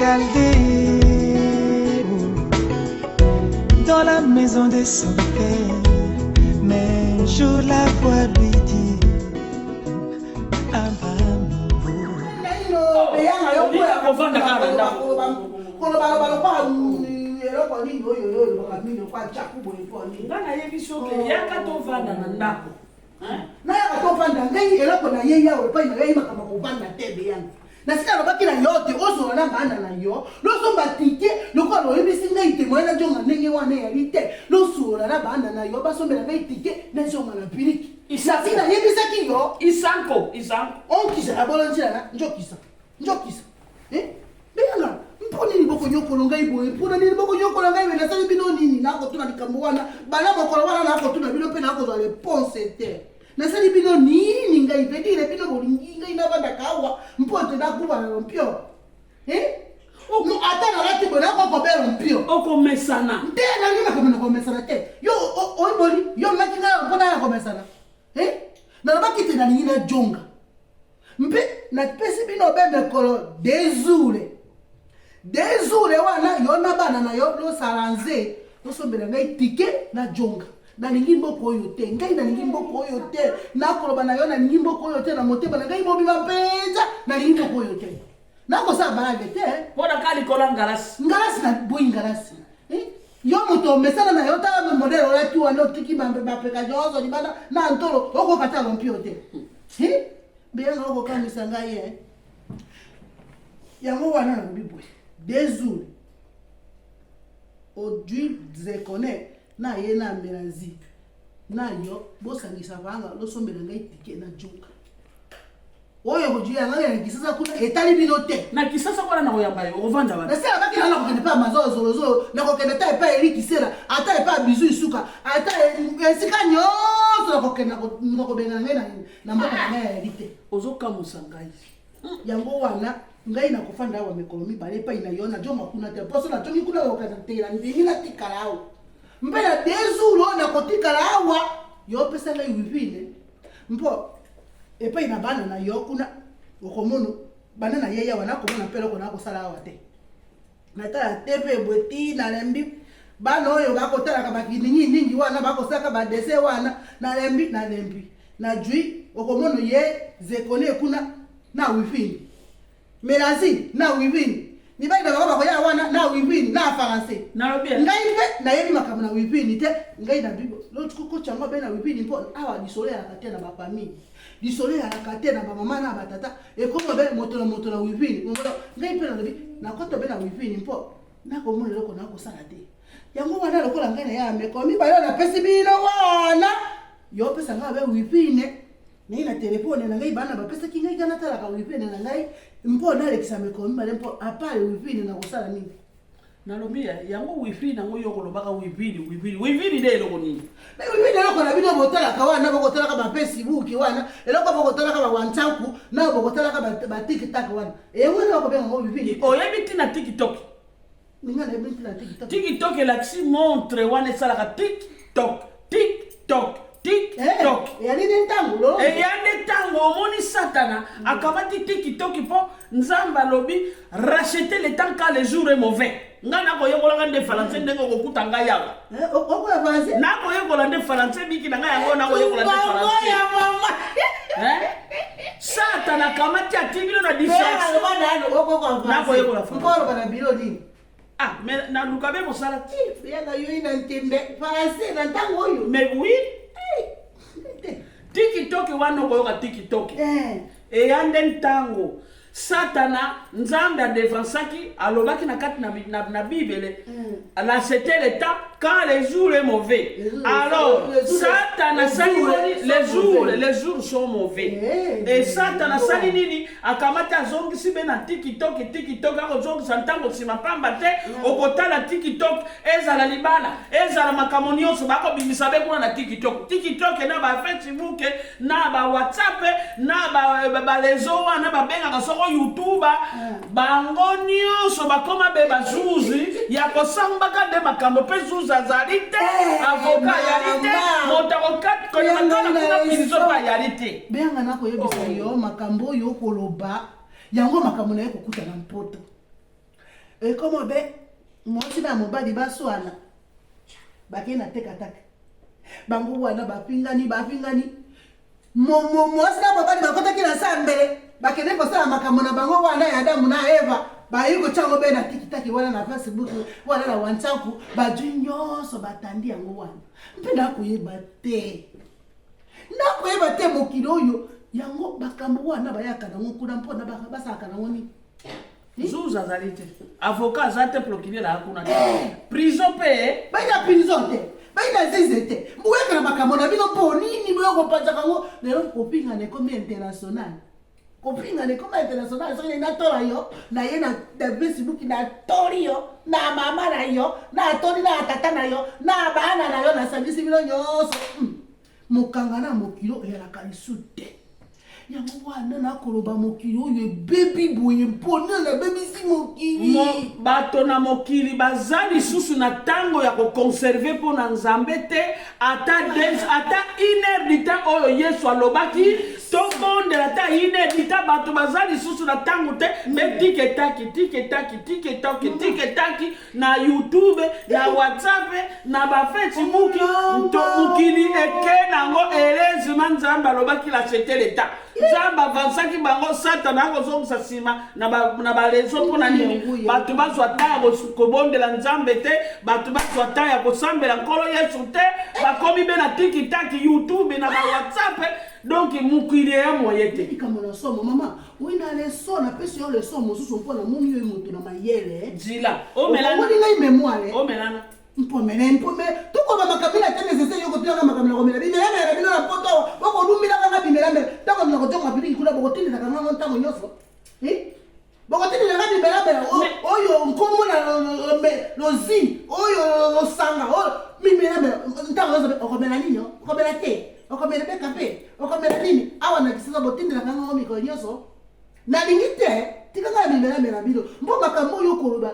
Chaldée, dans la maison de son père. Mais un jour la voix lui dit nasika lobaki na yo te ozola na bana na yo losomba tike lokola oyebisi ngai te moyena jonga ndenge wana eyali te losola na bana na yo basombela ngai tike na jonga na piliki isasi na yebisaki yo isanko onkisa na bolonzila njokisa beyanga mpona nini bokonyokola ngai boye mpona nini bokonyokola ngai wena sali bino nini nakotuna likambo wana bana mokolo wana nakotuna bino mpe nakozwa réponse te nasali bino nini ngai vedile bino bolingi ngai nabandaka awa mpote nakuba na lompio ata nalati boye nakokobela lompio okomesana nte nangi nakomena komesana te yo oyiboli yo maki ngai mpona nakomesana nalobaki te nalingi na jonga mpe napesi bino bemekolo dezule wana yo na bana na yo losala nze losombela ngai tike na jonga nalingi mboko oyo te ngai nalingi mboko oyo te nakoloba na yo nalingi mboko oyo te na motema na ngai mobima mpenza nalingi mboko oyo te nakosala balage te mpona ka likola ngalasi na boyi ngalasi yo moto omesana na yo tala modele olati wana otiki bapeka nyonso libanda na ntolo okokata lompio te beyanga okokamisa ngai ye yango wana na lobi boye dezule odui zekone na ye na melanzi na yo bosangisa vanga losombela ngai tike na joka oyo bojui yanga ya kisasa kuna etali bino te na kisasa kwana na koyamba yo ovanda wana nasela baki na kokende pa mazolo na kokende ta epa elikisela ata epa bizu isuka ata esika nyonso na kokende na kobenga ngai na mboka na ngai ya elite ozokamusa ngai yango wana ngai na kofanda awa mikolo mibale epai na yo na jonga kuna te poso na tongi kuna kokende tela ndingi na tikala awa mpe na dezulo na kotikala awa yo pesa ngai wivine mpo epai na bana na yo kuna okomono bana na yeya wana komona pelo kona kosala awa te natala tepe bweti na lembi bana oyo bakotala ka bakiningi ningi wana bakosaka ba dese wana na lembi na jui okomono ye zekone kuna na wivine melanzi na wivine ni bai da baba koya wana na wivini na français na lobia ngai pe na yebi makambo na wivini te ngai na bibo l'autre koko chamba be na wivini mpo awa disole ya kate na ba famille disole ya kate na ba mama na ba tata e komo be moto na wivini ngodo ngai pe na lobi na koto be na wivini mpo na ko mo loko na ko sala te yango wana lokola ngai na ya me ko mi ba yo na pesi bino wana yo pesa nga be wivini ngai na telefone na ngai bana ba pesa ki ngai kana tala ka wivini na ngai mpo na lekisa mekomi bale mpo apale wivini na kosala nini na lobia yango wivini nango yo kolobaka wivini de eloko nini na wivini eloko na bino botala ka wana bokotala ka ba Facebook wana eloko bokotala ka ba WhatsApp na bokotala ka ba TikTok wana wona ko benga mo wivini oyebi tina TikTok ninga na yebi tina TikTok elaxi montre wana esalaka TikTok yani ntango lo eyande tango omoni satana akamati TikTok po nzamba lobi racheter le temps quand le jour est mauvais ngana ko yekola ngande français ndenge kokuta nga yawa okola français na ko yekola nde français biki na nga yango na ko yekola nde français satana kamati atibilo na différence na ko yekola français ko na bilo nini mais na lukabe mosala yanga yo ina ntembe français na ntango oyo mais oui TikTok wana koyoka TikTok eyande ntango satana nzambe adevansaki alobaki na kati na Bible c'était le temps quand les jours est mauvais alors satana sali les jours sont mauvais et satana sali nini akamata azongisi be na TikTok akozongisa ntango sima pamba te okotala TikTok ezala libala ezala makambo nyonso bakobimisa be kuna na TikTok na ba Facebook na ba WhatsApp na ba lezo wana babengaka soko YouTube bango nyonso bakoma be bazuzi ya kosambaka de makambo pe zuzi azali te avocat yali te motarokat koyakala kuna prison pa yali te benga na koyebisa yo makambo yo koloba yango makambo na ye kokuta na mpoto Et comment ben moi si na mobali baswana bakena tekataka bango wana bapingani mo si na mobali bakotaki na sambele bakene kosala makambo na bango wana ya Adamu na Eva bayi kochango be na tikitaki wana na Facebook wana na WhatsApp baju nyonso batandi yango wana mpe nakuyeba te mokili oyo yango bakambo wana bayaka nango kuna mpona basalaka nango nini Zuza zalite. Avocat zate procureur hakuna. Prison pe. Baina prison te. Baina zize te. Mweka na makambo na bino po nini mweko pacha kango lero kopinga ne comme international. Kopinga ne comme international so na tola yo na ye na Facebook na tori yo na mama na yo na tori na tata na yo na bana na yo na sangisi bino nyoso. Mokanga na mokilo ya la kalisute. Yango wana na koloba mokili oyo baby boye mpona na baby si mokili bato na mokili bazali susu na tango ya ko conserver pona nzambe te ata 1 heure dita oyo Yesu alobaki to monde ata 1 heure dita bato bazali susu na tango te me tiketaki na YouTube na WhatsApp na ba Facebook to mokili eke nango erezima nzambe alobaki la c'était l'état Zamba vansaki bango Satana kozongisa sima na ba rezo pona nini batu bazwa taya kobondela nzambe te batu bazwa taya kosambela nkolo Yesu te bakomi be na TikTok YouTube na ba WhatsApp donc mukili ya moyete ikamona somo mama wina leso na pesi yo leso mosusu mpona mumi yo mutu na mayele jila o melana ngai memoire o melana mpomene tuko ba makamila tene sese yoko tuyanga makamila komela bimela bino na poto boko dumila kanga bimela tako na kotonga bidiki kula boko tindi kanga ntango nyoso boko tindi kanga bimela oyo nkomo na lozi oyo losanga o bimela ntango nyoso okomela nini okomela te okomela be kape okomela nini awa na kisasa botindi kanga ngomi ko nyoso na limite tikanga bimela bino mbo makambo yo koloba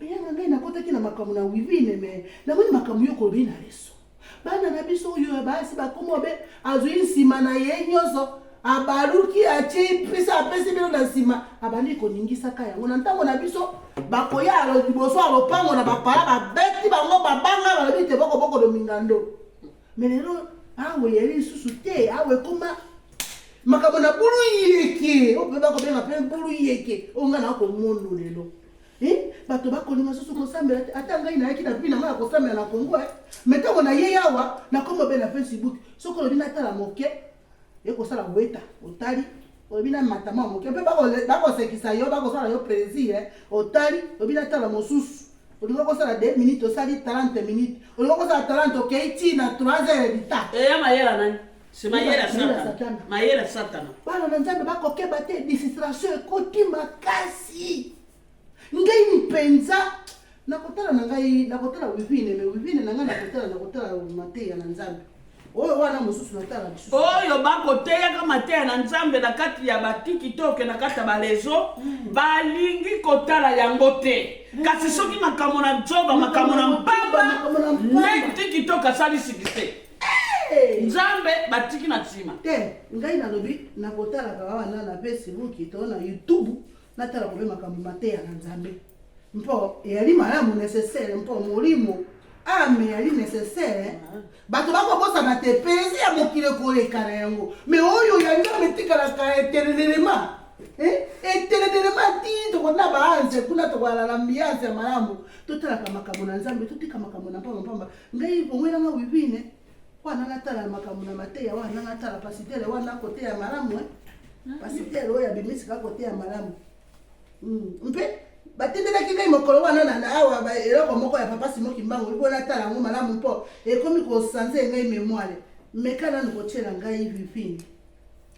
yanga ngai nakotaki na makambo na wivine me na moni makambo yo kolobi na leso bana na biso oyo basi bakomo be azwi nsima na ye nyonso abaluki achi pisa apesi bino na nsima abandi koningisaka yango na ntango na biso bakoya liboso ya lopango na bapala babeti bango babanga balobi te boko domingando me lelo awe yeli lisusu te awe koma makambo na bulu yeke ope bakobenga mpe bulu yeke onga na komondo lelo bato bakolinga susu kosambela ata ngai nayaki na bina nga kosambela na Kongo metango na ye yawa na kombo be na Facebook soko lobi natala moke ekosala weta otali lobi na matama moke mpe bakosekisa yo bakosala yo plaisir otali lobi natala mosusu olinga kosala 2 minutes osali 30 minutes olinga kosala 30 okei na 3 heures dita eya mayela nani c'est mayela satana bana na nzambe bakokeba te distraction ekoti makasi ngai ni penza nakotala na ngai nakotala wivine me wivine na ngai nakotala mateya na nzambe oyo wana mosusu natala bisusu oyo bakoteya ka mateya na nzambe na kati ya TikTok na kati ya balezo balingi kotala yango te kasi soki makambo na nzoba makambo na mpamba ne TikTok asali sikise nzambe batiki na nsima te ngai nalobi nakotalaka wana na Facebook to na YouTube natala kobe makambo mateya na nzambe mpo yali malamu nécessaire mpo molimo ame yali nécessaire bato bakobosana te pesi ya mokili koleka na yango me oyo yali ametikalaka etelelelema ti tokona baanze kuna tokola na ambiance ya malamu totalaka makambo na nzambe totika makambo na mpamba ngai bongwelanga wivine wana natala makambo na mateya wana natala pasitele wana kote ya malamu pasitele oyo abimisika kote ya malamu mpe batendelaki ngai mokolo wana na awa eloko moko ya papa Simon Kimbangu ibona tala ngo malamu mpo ekomi kosanze ngai memoire mekana nikochela ngai wipini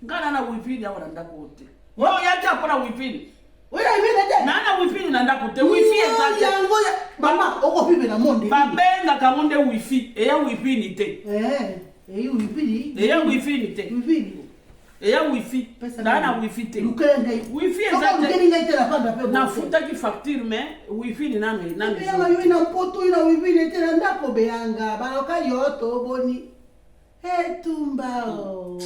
ngana na wipini awa ndako te yo yacha pona wipini oya ibene te nana wipini na ndako te wifi ezate yango mama oko pibe na monde babenga kamonde wifi eya wipini te eyi wipini eya wipini te wipini eya wifi na wifi te wifi ezate na futa ki facture mais wifi ni nano yanga yo ina mpoto ina wifi ni te na ndako beyanga baloka yo to boni tumbao